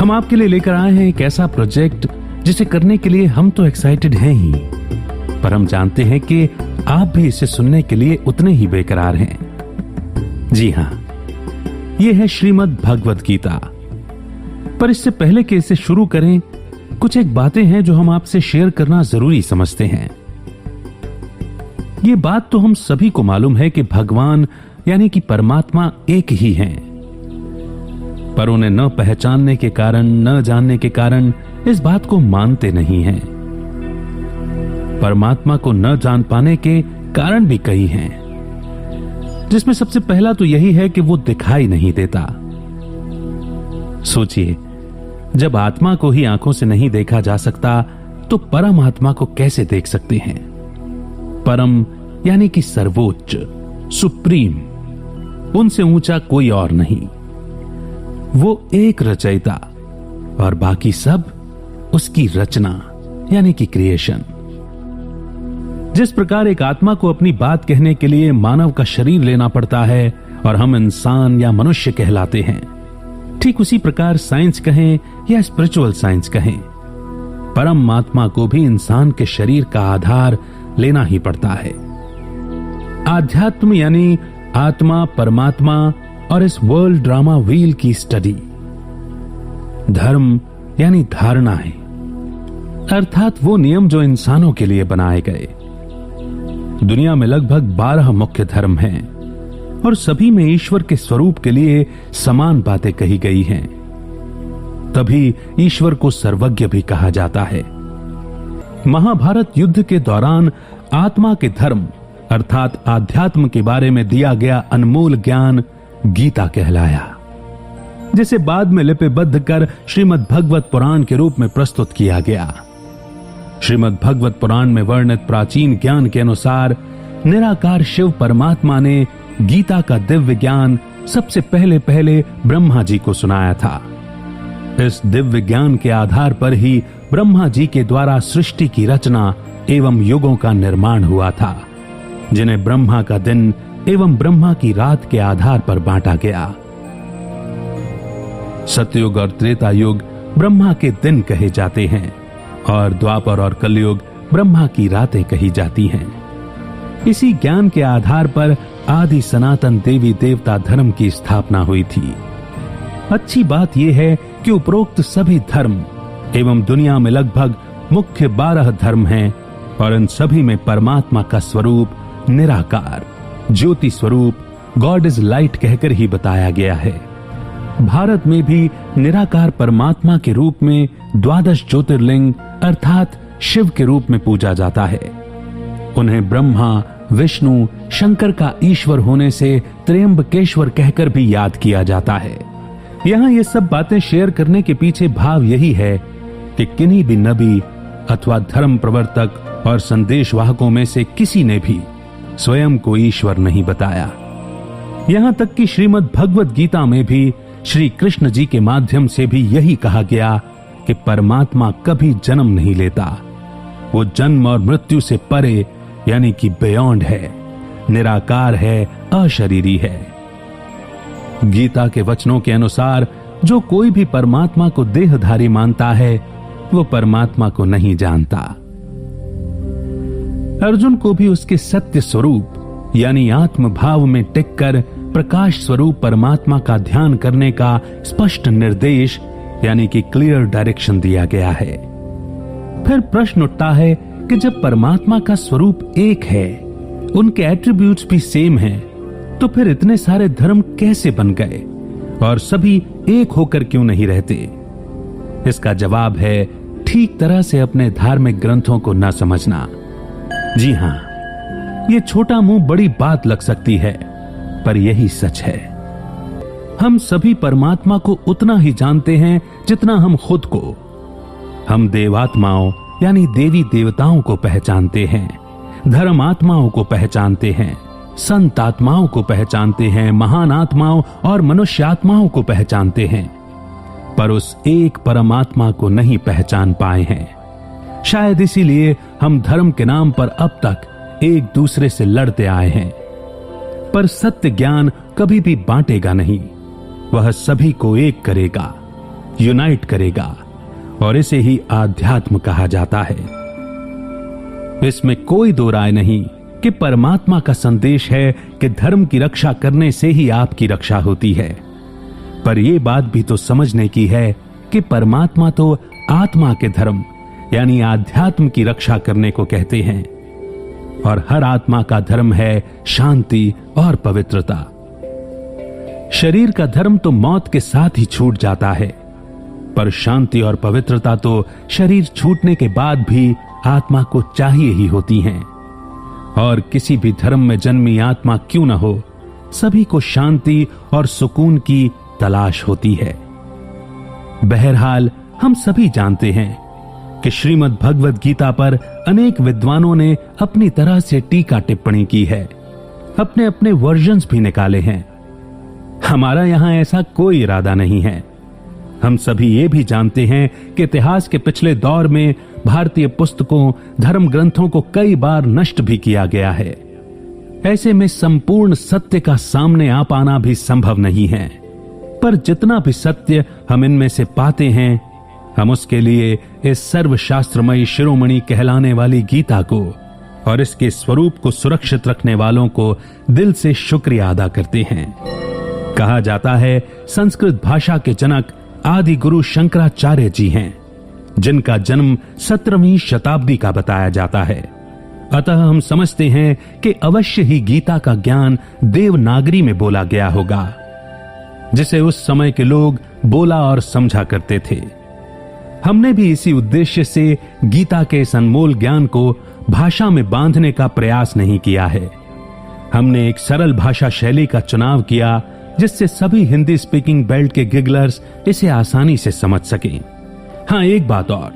हम आपके लिए लेकर आए हैं एक ऐसा प्रोजेक्ट जिसे करने के लिए हम तो एक्साइटेड हैं ही, पर हम जानते हैं कि आप भी इसे सुनने के लिए उतने ही बेकरार हैं। जी हां, यह है श्रीमद् भगवद गीता। पर इससे पहले कि इसे शुरू करें, कुछ एक बातें हैं जो हम आपसे शेयर करना जरूरी समझते हैं। ये बात तो हम सभी को मालूम है कि भगवान यानी कि परमात्मा एक ही हैं, पर उन्हें न पहचानने के कारण, न जानने के कारण इस बात को मानते नहीं हैं। परमात्मा को न जान पाने के कारण भी कई हैं, जिसमें सबसे पहला तो यही है कि वो दिखाई नहीं देता। सोचिए, जब आत्मा को ही आंखों से नहीं देखा जा सकता तो परमात्मा को कैसे देख सकते हैं? परम यानी कि सर्वोच्च, सुप्रीम, उनसे ऊंचा कोई और नहीं। वो एक रचयिता और बाकी सब उसकी रचना यानी कि क्रिएशन। जिस प्रकार एक आत्मा को अपनी बात कहने के लिए मानव का शरीर लेना पड़ता है और हम इंसान या मनुष्य कहलाते हैं, ठीक उसी प्रकार साइंस कहें या स्पिरिचुअल साइंस कहें, परमात्मा को भी इंसान के शरीर का आधार लेना ही पड़ता है। आध्यात्म यानी आत्मा, परमात्मा और इस वर्ल्ड ड्रामा व्हील की स्टडी। धर्म यानी धारणा है, अर्थात वो नियम जो इंसानों के लिए बनाए गए। दुनिया में लगभग 12 मुख्य धर्म हैं और सभी में ईश्वर के स्वरूप के लिए समान बातें कही गई हैं। तभी ईश्वर को सर्वज्ञ भी कहा जाता है। महाभारत युद्ध के दौरान आत्मा के धर्म अर्थात आध्यात्म के बारे में दिया गया अनमोल ज्ञान गीता कहलाया, जिसे बाद में लिपिबद्ध कर श्रीमद् भगवत पुराण के रूप में प्रस्तुत किया गया। श्रीमद् भगवत पुराण में वर्णित प्राचीन ज्ञान के अनुसार निराकार शिव परमात्मा ने गीता का दिव्य ज्ञान सबसे पहले ब्रह्मा जी को सुनाया था। इस दिव्य ज्ञान के आधार पर ही ब्रह्मा जी के द्वारा सृष्टि की रचना एवं युगों का निर्माण हुआ था, जिन्हें ब्रह्मा का दिन एवं ब्रह्मा की रात के आधार पर बांटा गया। सतयुग और त्रेता युग ब्रह्मा के दिन कहे जाते हैं और द्वापर और कलयुग ब्रह्मा की रातें कही जाती हैं। इसी ज्ञान के आधार पर आदि सनातन देवी देवता धर्म की स्थापना हुई थी। अच्छी बात यह है कि उपरोक्त सभी धर्म एवं दुनिया में लगभग मुख्य 12 धर्म हैं और इन सभी में परमात्मा का स्वरूप निराकार, ज्योति स्वरूप, गॉड इज लाइट कहकर ही बताया गया है। भारत में भी निराकार परमात्मा के रूप में 12 ज्योतिर्लिंग अर्थात शिव के रूप में पूजा जाता है। उन्हें ब्रह्मा, विष्णु, शंकर का ईश्वर होने से त्र्यंबकेश्वर कहकर भी याद किया जाता है। यहां ये सब बातें शेयर करने के पीछे भाव यही है कि किन्हीं भी नबी अथवा धर्म प्रवर्तक और संदेशवाहकों में से किसी ने भी स्वयं को ईश्वर नहीं बताया। यहां तक कि श्रीमद् भगवद गीता में भी श्री कृष्ण जी के माध्यम से भी यही कहा गया कि परमात्मा कभी जन्म नहीं लेता। वो जन्म और मृत्यु से परे यानी कि बियॉन्ड है, निराकार है, अशरीरी है। गीता के वचनों के अनुसार जो कोई भी परमात्मा को देहधारी मानता है वो परमात्मा को नहीं जानता। अर्जुन को भी उसके सत्य स्वरूप यानी आत्म भाव में टिककर प्रकाश स्वरूप परमात्मा का ध्यान करने का स्पष्ट निर्देश यानी कि क्लियर डायरेक्शन दिया गया है। फिर प्रश्न उठता है कि जब परमात्मा का स्वरूप एक है, उनके एट्रीब्यूट्स भी सेम हैं, तो फिर इतने सारे धर्म कैसे बन गए और सभी एक होकर क्यों नहीं रहते? इसका जवाब है ठीक तरह से अपने धार्मिक ग्रंथों को न समझना। जी हां, ये छोटा मुंह बड़ी बात लग सकती है, पर यही सच है। हम सभी परमात्मा को उतना ही जानते हैं जितना हम खुद को। हम देवात्माओं यानी देवी देवताओं को पहचानते हैं, धर्म आत्माओं को पहचानते हैं, संत आत्माओं को पहचानते हैं, महान आत्माओं और मनुष्य आत्माओं को पहचानते हैं, पर उस एक परमात्मा को नहीं पहचान पाए हैं। शायद इसीलिए हम धर्म के नाम पर अब तक एक दूसरे से लड़ते आए हैं। पर सत्य ज्ञान कभी भी बांटेगा नहीं, वह सभी को एक करेगा। यूनाइट करेगा और इसे ही आध्यात्म कहा जाता है। इसमें कोई दो राय नहीं कि परमात्मा का संदेश है कि धर्म की रक्षा करने से ही आपकी रक्षा होती है। पर यह बात भी तो समझने की है कि परमात्मा तो आत्मा के धर्म यानी आध्यात्म की रक्षा करने को कहते हैं, और हर आत्मा का धर्म है शांति और पवित्रता। शरीर का धर्म तो मौत के साथ ही छूट जाता है, पर शांति और पवित्रता तो शरीर छूटने के बाद भी आत्मा को चाहिए ही होती हैं। और किसी भी धर्म में जन्मी आत्मा क्यों न हो, सभी को शांति और सुकून की तलाश होती है। बहरहाल हम सभी जानते हैं कि श्रीमद् भगवद गीता पर अनेक विद्वानों ने अपनी तरह से टीका टिप्पणी की है, अपने अपने वर्जन्स भी निकाले हैं। हमारा यहां ऐसा कोई इरादा नहीं है। हम सभी ये भी जानते हैं कि इतिहास के पिछले दौर में भारतीय पुस्तकों, धर्म ग्रंथों को कई बार नष्ट भी किया गया है। ऐसे में संपूर्ण सत्य का सामने आ पाना भी संभव नहीं है। पर जितना भी सत्य हम इनमें से पाते हैं, हम उसके लिए इस सर्वशास्त्रमयी शिरोमणि कहलाने वाली गीता को और इसके स्वरूप को सुरक्षित रखने वालों को दिल से शुक्रिया अदा करते हैं। कहा जाता है संस्कृत भाषा के जनक आदि गुरु शंकराचार्य जी हैं, जिनका जन्म 17वीं शताब्दी का बताया जाता है। अतः हम समझते हैं कि अवश्य ही गीता का ज्ञान देवनागरी में बोला गया होगा, जिसे उस समय के लोग बोला और समझा करते थे। हमने भी इसी उद्देश्य से गीता के इस अनमोल ज्ञान को भाषा में बांधने का प्रयास नहीं किया है। हमने एक सरल भाषा शैली का चुनाव किया, जिससे सभी हिंदी स्पीकिंग बेल्ट के गिगलर्स इसे आसानी से समझ सकें। हां, एक बात और,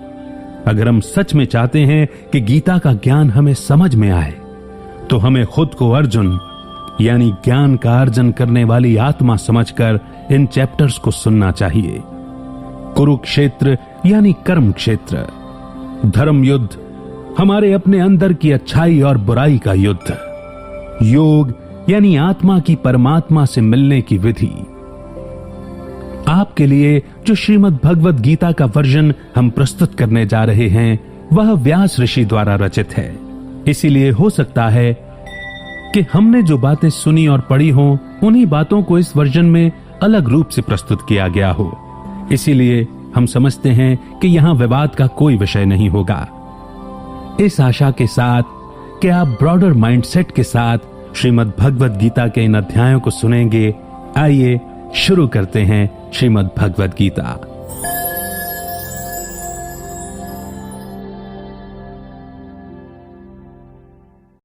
अगर हम सच में चाहते हैं कि गीता का ज्ञान हमें समझ में आए, तो हमें खुद को अर्जुन यानी ज्ञान का अर्जन करने वाली आत्मा समझकर इन चैप्टर्स को सुनना चाहिए। कुरुक्षेत्र यानी कर्म क्षेत्र, धर्म युद्ध हमारे अपने अंदर की अच्छाई और बुराई का युद्ध, योग यानी आत्मा की परमात्मा से मिलने की विधि। आपके लिए जो श्रीमद् भगवद गीता का वर्जन हम प्रस्तुत करने जा रहे हैं, वह व्यास ऋषि द्वारा रचित है। इसीलिए हो सकता है कि हमने जो बातें सुनी और पढ़ी हों, उन्हीं बातों को इस वर्जन में अलग रूप से प्रस्तुत किया गया हो। इसीलिए हम समझते हैं कि यहां विवाद का कोई विषय नहीं होगा। इस आशा के साथ कि आप ब्रॉडर माइंडसेट के साथ श्रीमद् भगवद गीता के इन अध्यायों को सुनेंगे, आइए शुरू करते हैं श्रीमद् भगवद गीता।